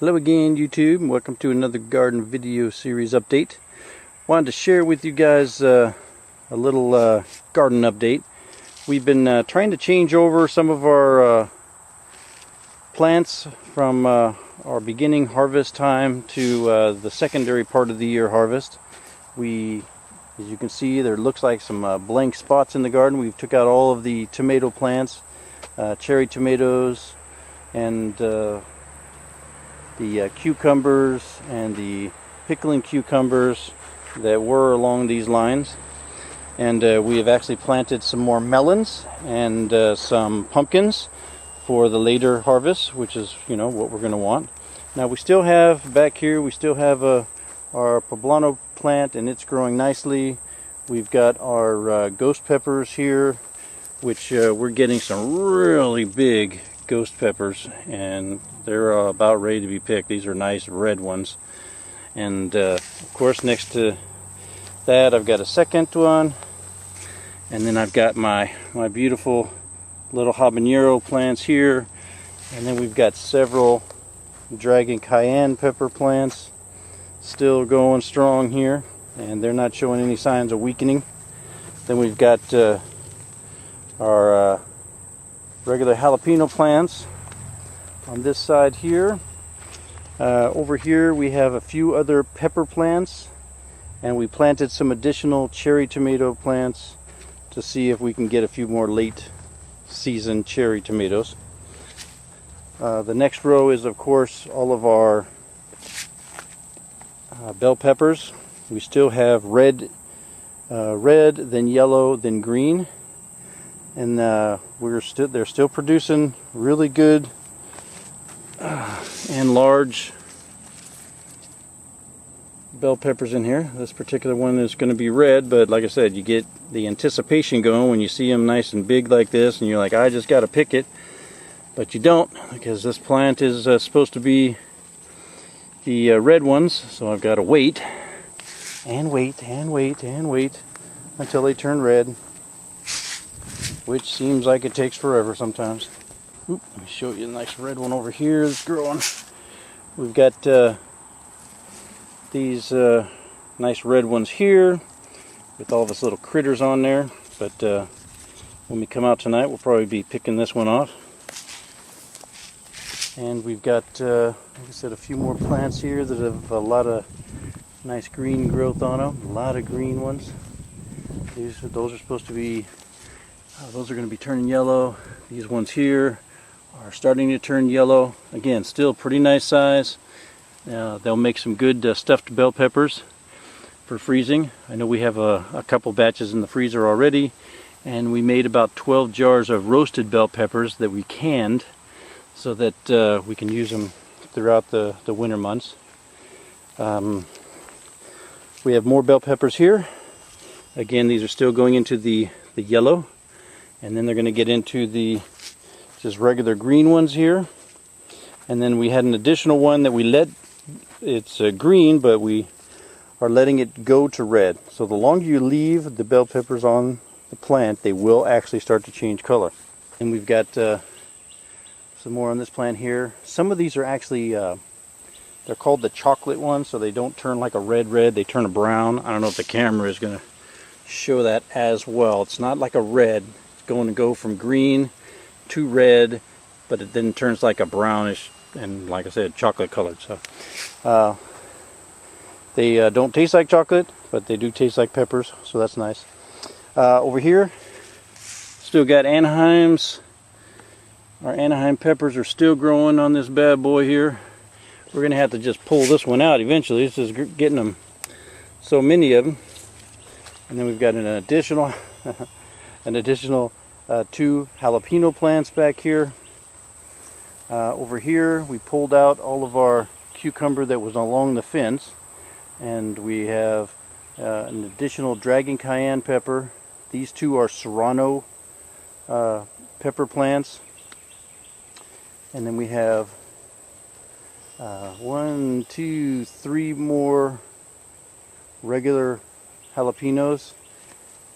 Hello again, YouTube, and welcome to another garden video series update. Wanted to share with you guys a little garden update. We've been trying to change over some of our plants from our beginning harvest time to the secondary part of the year harvest. As you can see, there looks like some blank spots in the garden. We've took out all of the tomato plants, cherry tomatoes, and the cucumbers and the pickling cucumbers that were along these lines. And we have actually planted some more melons and some pumpkins for the later harvest, which is, what we're going to want. Now we still have back here, our poblano plant, and it's growing nicely. We've got our ghost peppers here, which we're getting some really big ghost peppers, and they're about ready to be picked. These are nice red ones. And of course, next to that I've got a second one, and then I've got my beautiful little habanero plants here, and then we've got several dragon cayenne pepper plants still going strong here, and they're not showing any signs of weakening. Then we've got our regular jalapeno plants on this side here. Over here we have a few other pepper plants, and we planted some additional cherry tomato plants to see if we can get a few more late season cherry tomatoes. The next row is, of course, all of our bell peppers. We still have red, then yellow, then green, and they're still producing really good and large bell peppers in here. This particular one is going to be red, but like I said, you get the anticipation going when you see them nice and big like this, and you're like, I just got to pick it. But you don't, because this plant is supposed to be the red ones, so I've got to wait and wait and wait and wait until they turn red, which seems like it takes forever sometimes. Oop, let me show you a nice red one over here that's growing. We've got these nice red ones here with all this little critters on there, but when we come out tonight we'll probably be picking this one off. And we've got, like I said, a few more plants here that have a lot of nice green growth on them, a lot of green ones. Those are supposed to be, those are going to be turning yellow. These ones here are starting to turn yellow. Again, still pretty nice size. They'll make some good stuffed bell peppers for freezing. I know we have a couple batches in the freezer already, and we made about 12 jars of roasted bell peppers that we canned so that we can use them throughout the winter months. We have more bell peppers here. Again, these are still going into the yellow, and then they're going to get into the just regular green ones here. And then we had an additional one that we let, it's green, but we are letting it go to red. So the longer you leave the bell peppers on the plant, they will actually start to change color. And we've got some more on this plant here. Some of these are actually, they're called the chocolate ones, so they don't turn like a red, they turn a brown. I don't know if the camera is going to show that as well. It's not like a red. It's going to go from green to red, but it then turns like a brownish and, like I said, chocolate colored. So they don't taste like chocolate, but they do taste like peppers, so that's nice. Over here, still got Anaheim's. Our Anaheim peppers are still growing on this bad boy here. We're going to have to just pull this one out eventually. This is getting them, so many of them. And then we've got an additional two jalapeno plants back here. Over here we pulled out all of our cucumber that was along the fence, and we have an additional dragon cayenne pepper. These two are serrano pepper plants. And then we have 1, 2, 3 more regular jalapenos,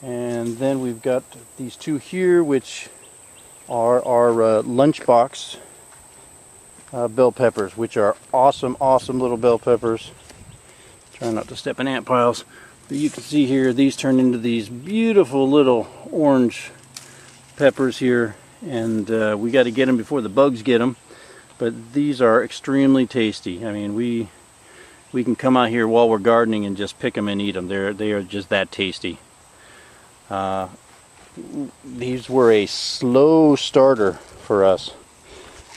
and then we've got these two here, which are our lunchbox bell peppers, which are awesome little bell peppers. Try not to step in ant piles. But you can see here, these turn into these beautiful little orange peppers here, and we got to get them before the bugs get them. But these are extremely tasty. I mean, we can come out here while we're gardening and just pick them and eat them. They are just that tasty. These were a slow starter for us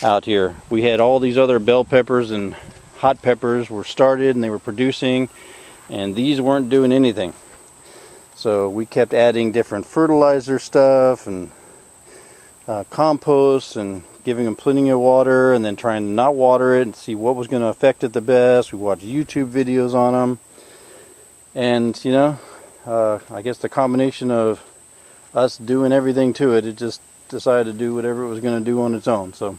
out here. We had all these other bell peppers and hot peppers were started and they were producing, and these weren't doing anything. So we kept adding different fertilizer stuff and compost and giving them plenty of water, and then trying to not water it and see what was going to affect it the best. We watched YouTube videos on them, and you know, I guess the combination of us doing everything to it, it just decided to do whatever it was going to do on its own. So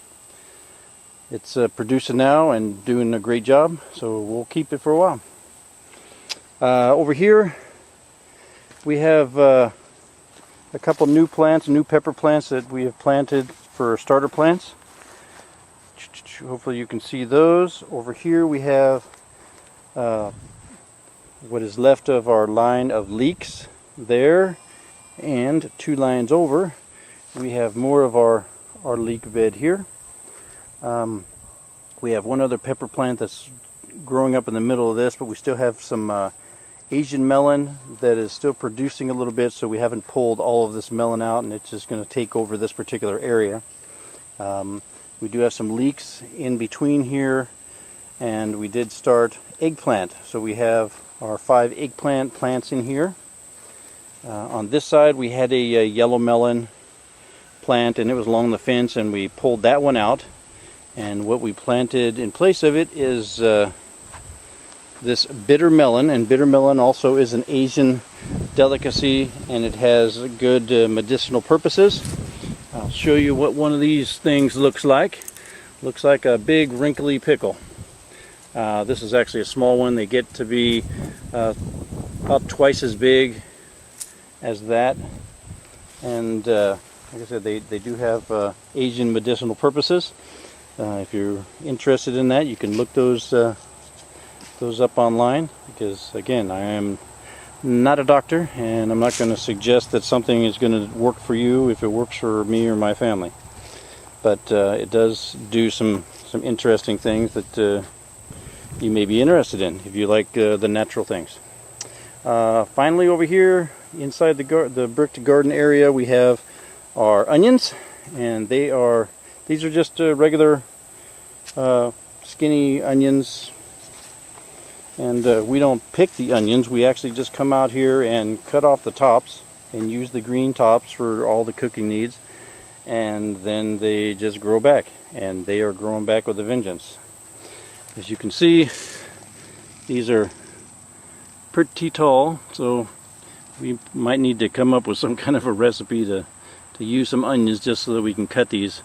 it's producing now and doing a great job, so we'll keep it for a while. Over here we have a couple new plants, new pepper plants that we have planted for starter plants. Hopefully you can see those. Over here we have what is left of our line of leeks there, and 2 lines over we have more of our leek bed here. We have one other pepper plant that's growing up in the middle of this, but we still have some Asian melon that is still producing a little bit, so we haven't pulled all of this melon out, and it's just going to take over this particular area. We do have some leeks in between here, and we did start eggplant, so we have our 5 eggplant plants in here. On this side we had a yellow melon plant, and it was along the fence, and we pulled that one out, and what we planted in place of it is this bitter melon. And bitter melon also is an Asian delicacy, and it has good medicinal purposes. I'll show you what one of these things looks like. Looks like a big wrinkly pickle. This is actually a small one. They get to be about twice as big as that, and like I said, they do have Asian medicinal purposes. If you're interested in that, you can look those up online, because again, I am not a doctor, and I'm not going to suggest that something is going to work for you if it works for me or my family. But it does do some interesting things that you may be interested in if you like the natural things. Finally, over here inside the bricked garden area, we have our onions, and these are just regular skinny onions. And we don't pick the onions. We actually just come out here and cut off the tops and use the green tops for all the cooking needs, and then they just grow back, and they are growing back with a vengeance. As you can see, these are pretty tall, so we might need to come up with some kind of a recipe to use some onions just so that we can cut these,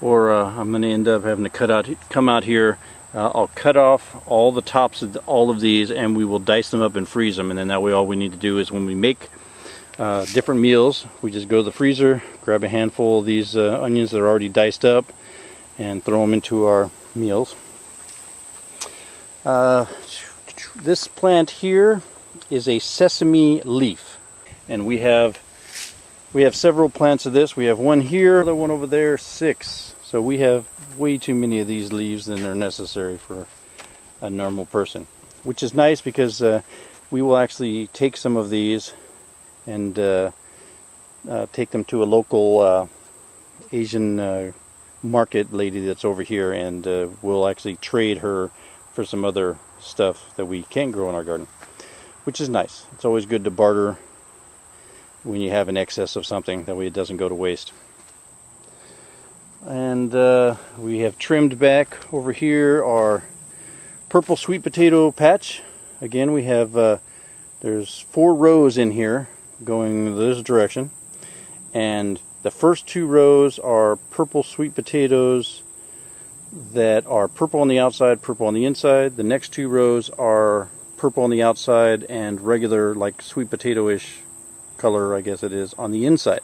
or I'm going to end up having to come out here. I'll cut off all the tops of all of these, and we will dice them up and freeze them, and then that way all we need to do is when we make different meals, we just go to the freezer, grab a handful of these onions that are already diced up, and throw them into our meals. This plant here is a sesame leaf, and we have several plants of this. We have one here, another one over there, 6. So we have way too many of these leaves than are necessary for a normal person, which is nice because we will actually take some of these and take them to a local Asian market lady that's over here, and we'll actually trade her for some other stuff that we can't grow in our garden, which is nice. It's always good to barter when you have an excess of something, that way it doesn't go to waste. And we have trimmed back over here our purple sweet potato patch. Again, we have there's 4 rows in here going this direction, and the first 2 rows are purple sweet potatoes that are purple on the outside, purple on the inside. The next 2 rows are purple on the outside and regular, like sweet potato-ish color, I guess it is, on the inside.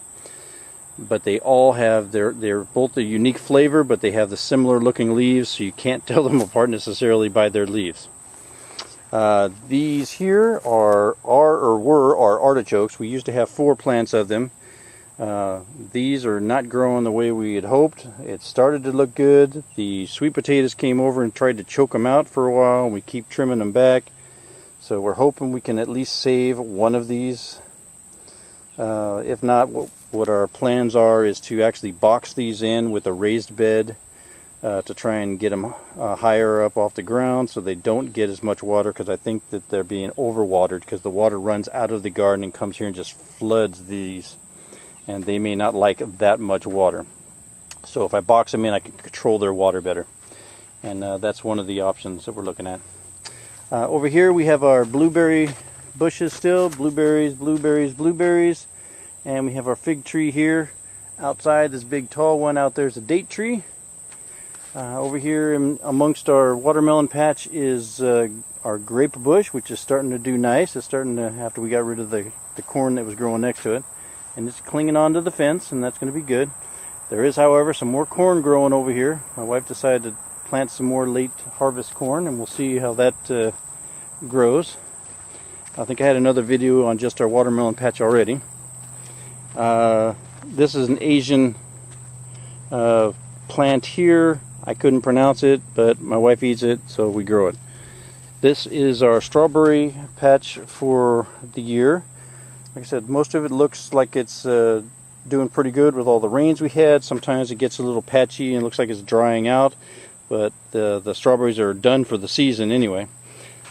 but they all have they're both a unique flavor, but they have the similar looking leaves, so you can't tell them apart necessarily by their leaves. These here are our artichokes. We used to have 4 plants of them. These are not growing the way we had hoped. It started to look good. The sweet potatoes came over and tried to choke them out for a while, and we keep trimming them back. So we're hoping we can at least save one of these. If not, what our plans are is to actually box these in with a raised bed to try and get them higher up off the ground so they don't get as much water, because I think that they're being overwatered because the water runs out of the garden and comes here and just floods these, and they may not like that much water. So if I box them in, I can control their water better, and that's one of the options that we're looking at. Over here we have our blueberry bushes still, blueberries, blueberries, blueberries, and we have our fig tree here outside. This big tall one out there is a date tree. Over here amongst our watermelon patch is our grape bush, which is starting to do nice. It's starting to, after we got rid of the corn that was growing next to it, and it's clinging onto the fence, and that's going to be good. There is, however, some more corn growing over here. My wife decided to plant some more late harvest corn, and we'll see how that grows. I think I had another video on just our watermelon patch already. This is an Asian plant here. I couldn't pronounce it, but my wife eats it, so we grow it. This is our strawberry patch for the year. Like I said, most of it looks like it's doing pretty good with all the rains we had. Sometimes it gets a little patchy and looks like it's drying out, but the strawberries are done for the season anyway.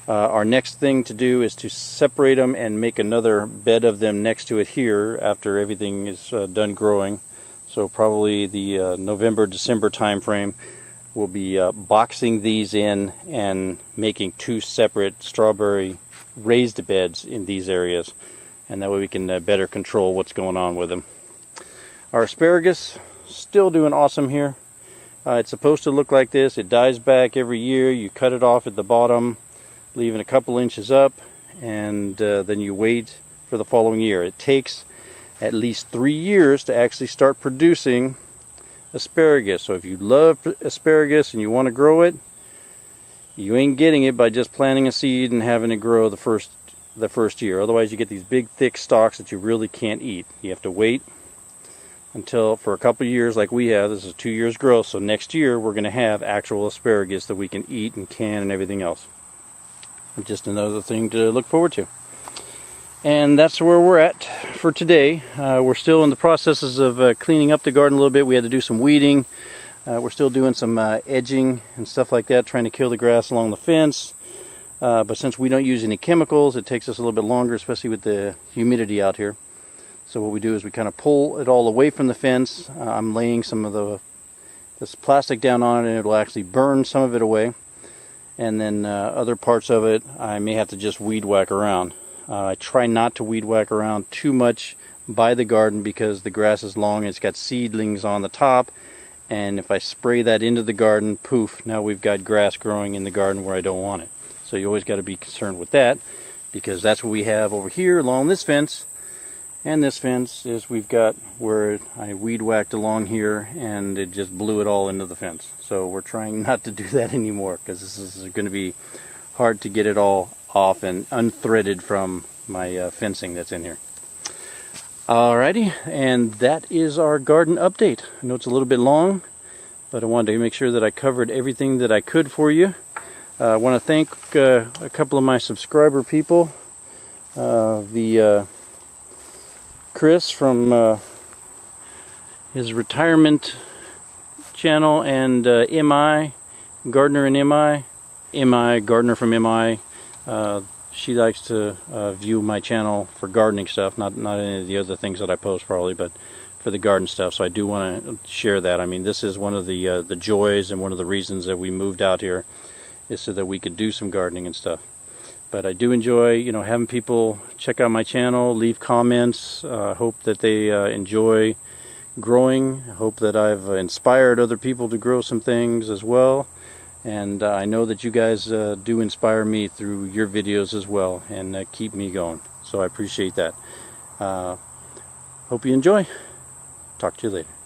Our next thing to do is to separate them and make another bed of them next to it here after everything is done growing. So probably the November-December time frame, we'll be boxing these in and making 2 separate strawberry raised beds in these areas, and that way we can better control what's going on with them. Our asparagus still doing awesome here. It's supposed to look like this. It dies back every year. You cut it off at the bottom, leaving a couple inches up, and then you wait for the following year. It takes at least 3 years to actually start producing asparagus. So if you love asparagus and you want to grow it, you ain't getting it by just planting a seed and having it grow the first year. Otherwise you get these big thick stalks that you really can't eat. You have to wait until for a couple of years like we have. This is 2 years growth, so next year we're going to have actual asparagus that we can eat and can and everything else. Just another thing to look forward to. And that's where we're at for today. We're still in the processes of cleaning up the garden a little bit. We had to do some weeding. We're still doing some edging and stuff like that, trying to kill the grass along the fence. But since we don't use any chemicals, it takes us a little bit longer, especially with the humidity out here. So what we do is we kind of pull it all away from the fence. I'm laying some of this plastic down on it, and it'll actually burn some of it away. And then other parts of it I may have to just weed whack around. I try not to weed whack around too much by the garden because the grass is long and it's got seedlings on the top, and if I spray that into the garden, poof, now we've got grass growing in the garden where I don't want it. So you always got to be concerned with that, because that's what we have over here along this fence. And this fence is, we've got where I weed whacked along here and it just blew it all into the fence. So we're trying not to do that anymore, because this is going to be hard to get it all off and unthreaded from my fencing that's in here. Alrighty, and that is our garden update. I know it's a little bit long, but I wanted to make sure that I covered everything that I could for you. I want to thank a couple of my subscriber people. Chris from his retirement channel, and MI, Gardener and MI, Gardener from MI. She likes to view my channel for gardening stuff, not any of the other things that I post probably, but for the garden stuff. So I do want to share that. I mean, this is one of the joys and one of the reasons that we moved out here, is so that we could do some gardening and stuff. But I do enjoy, you know, having people check out my channel, leave comments. Hope that they enjoy growing. I hope that I've inspired other people to grow some things as well. And I know that you guys do inspire me through your videos as well, and keep me going. So I appreciate that. Hope you enjoy. Talk to you later.